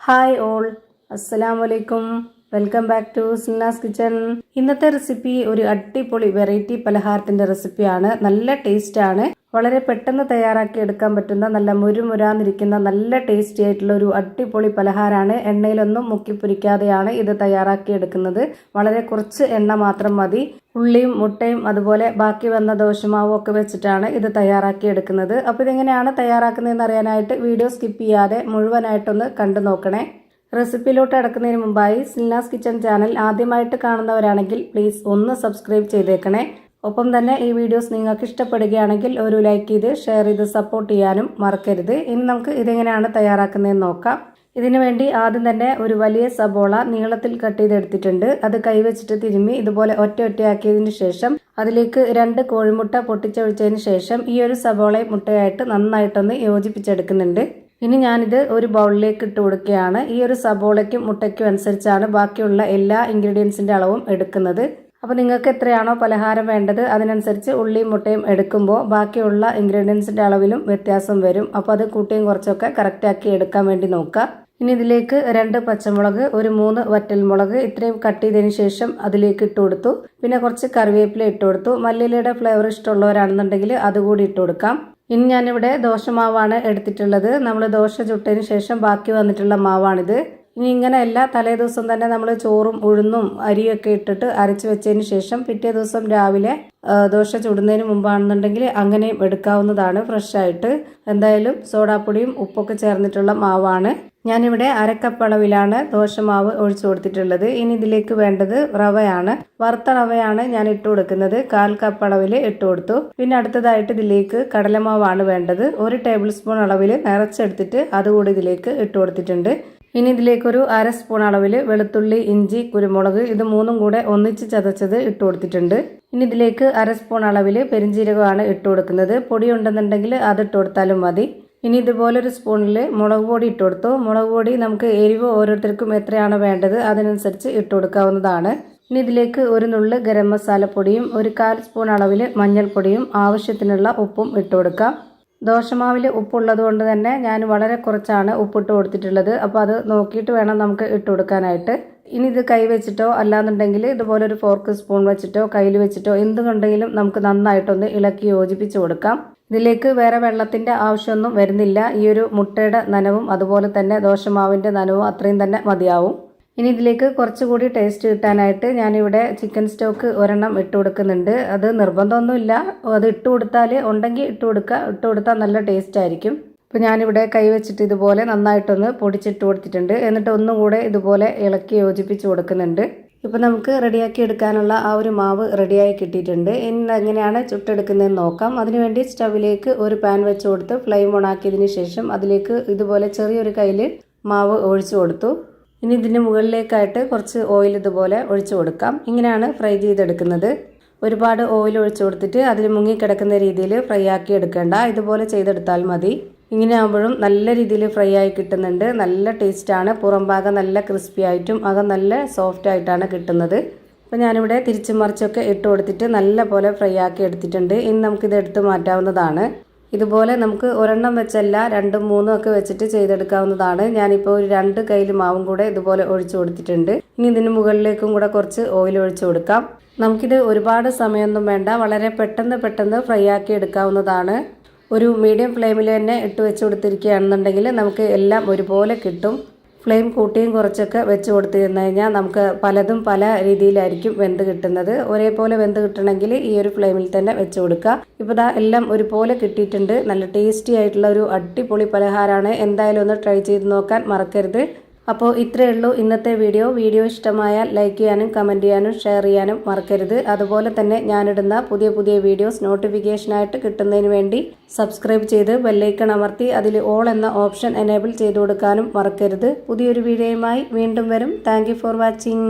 Hi all, അസ്സലാമലൈക്കും. Welcome back to Silna's kitchen. ഇന്നത്തെ recipe ഒരു അടിപൊളി വെറൈറ്റി പലഹാരത്തിന്റെ റെസിപ്പിയാണ്. നല്ല ടേസ്റ്റ് ആണ്. വളരെ പെട്ടെന്ന് തയ്യാറാക്കി എടുക്കാൻ പറ്റുന്ന നല്ല മുരുമുരാന്നിരിക്കുന്ന നല്ല ടേസ്റ്റി ആയിട്ടുള്ള ഒരു അടിപൊളി പലഹാരമാണ്. എണ്ണയിലൊന്നും മുക്കിപ്പൊരിക്കാതെയാണ് ഇത് തയ്യാറാക്കി എടുക്കുന്നത്. വളരെ കുറച്ച് എണ്ണ മാത്രം മതി. ഉള്ളിയും മുട്ടയും അതുപോലെ ബാക്കി വന്ന ദോശമാവും ഒക്കെ വെച്ചിട്ടാണ് ഇത് തയ്യാറാക്കി എടുക്കുന്നത്. അപ്പോൾ ഇതെങ്ങനെയാണ് തയ്യാറാക്കുന്നതെന്ന് അറിയാനായിട്ട് വീഡിയോ സ്കിപ്പ് ചെയ്യാതെ മുഴുവനായിട്ടൊന്ന് കണ്ടു നോക്കണേ. റെസിപ്പിയിലോട്ട് അടക്കുന്നതിന് മുമ്പായി സിൽനാസ് കിച്ചൺ ചാനൽ ആദ്യമായിട്ട് കാണുന്നവരാണെങ്കിൽ പ്ലീസ് ഒന്ന് സബ്സ്ക്രൈബ് ചെയ്തേക്കണേ. ഒപ്പം തന്നെ ഈ വീഡിയോസ് നിങ്ങൾക്ക് ഇഷ്ടപ്പെടുകയാണെങ്കിൽ ഒരു ലൈക്ക് ചെയ്ത് ഷെയർ ചെയ്ത് സപ്പോർട്ട് ചെയ്യാനും മറക്കരുത്. ഇനി നമുക്ക് ഇതെങ്ങനെയാണ് തയ്യാറാക്കുന്നതെന്ന് നോക്കാം. ഇതിനു വേണ്ടി ആദ്യം തന്നെ ഒരു വലിയ സബോള നീളത്തിൽ കട്ട് ചെയ്തെടുത്തിട്ടുണ്ട്. അത് കൈവച്ചിട്ട് തിരുമ്മി ഇതുപോലെ ഒറ്റയാക്കിയതിന് ശേഷം അതിലേക്ക് 2 കോഴിമുട്ട പൊട്ടിച്ചൊഴിച്ചതിന് ശേഷം ഈ ഒരു സബോളയും മുട്ടയായിട്ട് നന്നായിട്ടൊന്ന് യോജിപ്പിച്ചെടുക്കുന്നുണ്ട്. ഇനി ഞാനിത് ഒരു ബൗളിലേക്ക് ഇട്ട് കൊടുക്കുകയാണ്. ഈ ഒരു സബോളയ്ക്കും മുട്ടയ്ക്കും അനുസരിച്ചാണ് ബാക്കിയുള്ള എല്ലാ ഇൻഗ്രീഡിയൻസിൻ്റെ അളവും എടുക്കുന്നത്. അപ്പോൾ നിങ്ങൾക്ക് എത്രയാണോ പലഹാരം വേണ്ടത് അതിനനുസരിച്ച് ഉള്ളിയും മുട്ടയും എടുക്കുമ്പോൾ ബാക്കിയുള്ള ഇൻഗ്രീഡിയൻസിൻ്റെ അളവിലും വ്യത്യാസം വരും. അപ്പോൾ അത് കൂട്ടിയും കുറച്ചൊക്കെ കറക്റ്റാക്കി എടുക്കാൻ വേണ്ടി നോക്കുക. ഇനി ഇതിലേക്ക് 2 പച്ചമുളക്, ഒരു 3 വറ്റൽമുളക് ഇത്രയും കട്ട് ചെയ്തതിന് ശേഷം അതിലേക്ക് ഇട്ട് കൊടുത്തു. പിന്നെ കുറച്ച് കറിവേപ്പില ഇട്ട് കൊടുത്തു. മല്ലിയിലയുടെ ഫ്ലേവർ ഇഷ്ടമുള്ളവരാണെന്നുണ്ടെങ്കിൽ അതുകൂടി ഇട്ട് കൊടുക്കാം. ഇനി ഞാനിവിടെ ദോശമാവാണ് എടുത്തിട്ടുള്ളത്. നമ്മൾ ദോശ ചുട്ടതിന് ശേഷം ബാക്കി വന്നിട്ടുള്ള മാവാണിത്. ഇനി ഇങ്ങനെയല്ല, തലേ ദിവസം തന്നെ നമ്മൾ ചോറും ഉഴുന്നും അരിയൊക്കെ ഇട്ടിട്ട് അരച്ച് വെച്ചതിന് ശേഷം പിറ്റേ ദിവസം രാവിലെ ദോശ ചുടുന്നതിന് മുമ്പാണെന്നുണ്ടെങ്കിൽ അങ്ങനെയും എടുക്കാവുന്നതാണ് ഫ്രഷ് ആയിട്ട്. എന്തായാലും സോഡാപ്പൊടിയും ഉപ്പൊക്കെ ചേർന്നിട്ടുള്ള മാവാണ്. ഞാനിവിടെ 1/2 കപ്പ് അളവിലാണ് ദോശമാവ് ഒഴിച്ചു കൊടുത്തിട്ടുള്ളത്. ഇനി ഇതിലേക്ക് വേണ്ടത് റവയാണ്. വറുത്ത റവയാണ് ഞാൻ ഇട്ട് കൊടുക്കുന്നത്. 1/4 കപ്പ് അളവിൽ ഇട്ട് കൊടുത്തു. പിന്നെ അടുത്തതായിട്ട് ഇതിലേക്ക് കടലമാവാണ് വേണ്ടത്. 1 ടേബിൾ സ്പൂൺ അളവിൽ നിറച്ചെടുത്തിട്ട് അതുകൂടി ഇതിലേക്ക് ഇട്ട് കൊടുത്തിട്ടുണ്ട്. ഇനി ഇതിലേക്കൊരു 1/2 സ്പൂൺ അളവിൽ വെളുത്തുള്ളി, ഇഞ്ചി, കുരുമുളക് ഇത് 3ഉം കൂടെ ഒന്നിച്ച് ചതച്ചത് ഇട്ട് കൊടുത്തിട്ടുണ്ട്. ഇനി ഇതിലേക്ക് 1/2 സ്പൂൺ അളവിൽ പെരിഞ്ജീരകമാണ് ഇട്ട് കൊടുക്കുന്നത്. പൊടി ഉണ്ടെന്നുണ്ടെങ്കിൽ അത് ഇട്ട് കൊടുത്താലും മതി. ഇനി ഇതുപോലൊരു സ്പൂണിൽ മുളക് പൊടി ഇട്ട് കൊടുത്തു. മുളക് പൊടി നമുക്ക് എരിവ് ഓരോരുത്തർക്കും എത്രയാണ് വേണ്ടത് അതിനനുസരിച്ച് ഇട്ട് കൊടുക്കാവുന്നതാണ്. ഇനി ഇതിലേക്ക് ഒരു നുള്ള് ഗരം മസാലപ്പൊടിയും 1/4 സ്പൂൺ അളവിൽ മഞ്ഞൾപ്പൊടിയും ആവശ്യത്തിനുള്ള ഉപ്പും ഇട്ട് കൊടുക്കാം. ദോശമാവിൽ ഉപ്പുള്ളത് കൊണ്ട് തന്നെ ഞാൻ വളരെ കുറച്ചാണ് ഉപ്പിട്ട് കൊടുത്തിട്ടുള്ളത്. അപ്പോൾ അത് നോക്കിയിട്ട് വേണം നമുക്ക് ഇട്ട് കൊടുക്കാനായിട്ട്. ഇനി ഇത് കൈ വെച്ചിട്ടോ അല്ലാന്നുണ്ടെങ്കിൽ ഇതുപോലെ ഒരു ഫോർക്ക് സ്പൂൺ വെച്ചിട്ടോ കയ്യിൽ വെച്ചിട്ടോ എന്തുകൊണ്ടെങ്കിലും നമുക്ക് നന്നായിട്ടൊന്ന് ഇളക്കി യോജിപ്പിച്ച് കൊടുക്കാം. ഇതിലേക്ക് വേറെ വെള്ളത്തിൻ്റെ ആവശ്യമൊന്നും വരുന്നില്ല. ഈ ഒരു മുട്ടയുടെ നനവും അതുപോലെ തന്നെ ദോശമാവിൻ്റെ നനവും അത്രയും തന്നെ മതിയാവും. ഇനി ഇതിലേക്ക് കുറച്ചുകൂടി ടേസ്റ്റ് കിട്ടാനായിട്ട് ഞാനിവിടെ ചിക്കൻ സ്റ്റോക്ക് 1 ഇട്ട് കൊടുക്കുന്നുണ്ട്. അത് നിർബന്ധമൊന്നുമില്ല, അത് ഇട്ട് കൊടുത്താൽ ഉണ്ടെങ്കിൽ ഇട്ട് കൊടുക്കുക. ഇട്ട് കൊടുത്താൽ നല്ല ടേസ്റ്റ് ആയിരിക്കും. അപ്പോൾ ഞാനിവിടെ കൈ വെച്ചിട്ട് ഇതുപോലെ നന്നായിട്ടൊന്ന് പൊടിച്ചിട്ട് കൊടുത്തിട്ടുണ്ട്. എന്നിട്ട് ഒന്നും കൂടെ ഇതുപോലെ ഇളക്കി യോജിപ്പിച്ച് കൊടുക്കുന്നുണ്ട്. ഇപ്പോൾ നമുക്ക് റെഡിയാക്കി എടുക്കാനുള്ള ആ ഒരു മാവ് റെഡിയായി കിട്ടിയിട്ടുണ്ട്. ഇനി എങ്ങനെയാണ് ചുട്ടെടുക്കുന്നതെന്ന് നോക്കാം. അതിനുവേണ്ടി സ്റ്റവിലേക്ക് ഒരു പാൻ വെച്ച് കൊടുത്ത് ഫ്ലെയിം ഓൺ ആക്കിയതിന് ശേഷം അതിലേക്ക് ഇതുപോലെ ചെറിയൊരു കയ്യിൽ മാവ് ഒഴിച്ചു കൊടുത്തു. ഇനി ഇതിന് മുകളിലേക്കായിട്ട് കുറച്ച് ഓയിൽ ഇതുപോലെ ഒഴിച്ചു കൊടുക്കാം. ഇങ്ങനെയാണ് ഫ്രൈ ചെയ്തെടുക്കുന്നത്. ഒരുപാട് ഓയിൽ ഒഴിച്ചു കൊടുത്തിട്ട് അതിൽ മുങ്ങിക്കിടക്കുന്ന രീതിയിൽ ഫ്രൈ ആക്കി എടുക്കേണ്ട. ഇതുപോലെ ചെയ്തെടുത്താൽ മതി. ഇങ്ങനെ ആകുമ്പോഴും നല്ല രീതിയിൽ ഫ്രൈ ആയി കിട്ടുന്നുണ്ട്. നല്ല ടേസ്റ്റാണ്. പുറം ഭാഗം നല്ല ക്രിസ്പി ആയിട്ടും അകം നല്ല സോഫ്റ്റ് ആയിട്ടാണ് കിട്ടുന്നത്. അപ്പോൾ ഞാനിവിടെ തിരിച്ചും മറിച്ചൊക്കെ ഇട്ട് കൊടുത്തിട്ട് നല്ല പോലെ ഫ്രൈ ആക്കി എടുത്തിട്ടുണ്ട്. ഇനി നമുക്കിത് എടുത്ത് മാറ്റാവുന്നതാണ്. ഇതുപോലെ നമുക്ക് 1 വെച്ചല്ല 2, 3 ഒക്കെ വെച്ചിട്ട് ചെയ്തെടുക്കാവുന്നതാണ്. ഞാനിപ്പോൾ ഒരു 2 കയ്യിൽ മാവും കൂടെ ഇതുപോലെ ഒഴിച്ചു കൊടുത്തിട്ടുണ്ട്. ഇനി ഇതിന് മുകളിലേക്കും കൂടെ കുറച്ച് ഓയിൽ ഒഴിച്ചു കൊടുക്കാം. നമുക്കിത് ഒരുപാട് സമയമൊന്നും വേണ്ട, വളരെ പെട്ടെന്ന് ഫ്രൈ ആക്കി എടുക്കാവുന്നതാണ്. ഒരു മീഡിയം ഫ്ലെയിമിൽ തന്നെ ഇട്ട് വെച്ച് കൊടുത്തിരിക്കുകയാണെന്നുണ്ടെങ്കിൽ നമുക്ക് എല്ലാം ഒരുപോലെ കിട്ടും. ഫ്ലെയിം കൂട്ടിയും കുറച്ചൊക്കെ വെച്ച് കൊടുത്തിരുന്നു കഴിഞ്ഞാൽ നമുക്ക് പലതും പല രീതിയിലായിരിക്കും വെന്ത് കിട്ടുന്നത്. ഒരേപോലെ വെന്ത് കിട്ടണമെങ്കിൽ ഈ ഒരു ഫ്ലെയിമിൽ തന്നെ വെച്ച് കൊടുക്കുക. ഇപ്പോൾ ദാ എല്ലാം ഒരുപോലെ കിട്ടിയിട്ടുണ്ട്. നല്ല ടേസ്റ്റി ആയിട്ടുള്ള ഒരു അടിപൊളി പലഹാരമാണ്. എന്തായാലും ഒന്ന് ട്രൈ ചെയ്ത് നോക്കാൻ മറക്കരുത്. അപ്പോൾ ഇത്രയേ ഉള്ളൂ ഇന്നത്തെ വീഡിയോ. വീഡിയോ ഇഷ്ടമായാൽ ലൈക്ക് ചെയ്യാനും കമൻറ്റ് ചെയ്യാനും ഷെയർ ചെയ്യാനും മറക്കരുത്. അതുപോലെ തന്നെ ഞാനിടുന്ന പുതിയ വീഡിയോസ് നോട്ടിഫിക്കേഷനായിട്ട് കിട്ടുന്നതിന് വേണ്ടി സബ്സ്ക്രൈബ് ചെയ്ത് ബെല്ലൈക്കൺ അമർത്തി അതിൽ ഓൾ എന്ന ഓപ്ഷൻ എനേബിൾ ചെയ്ത് കൊടുക്കാനും മറക്കരുത്. പുതിയൊരു വീഡിയോയുമായി വീണ്ടും വരും. Thank you for watching.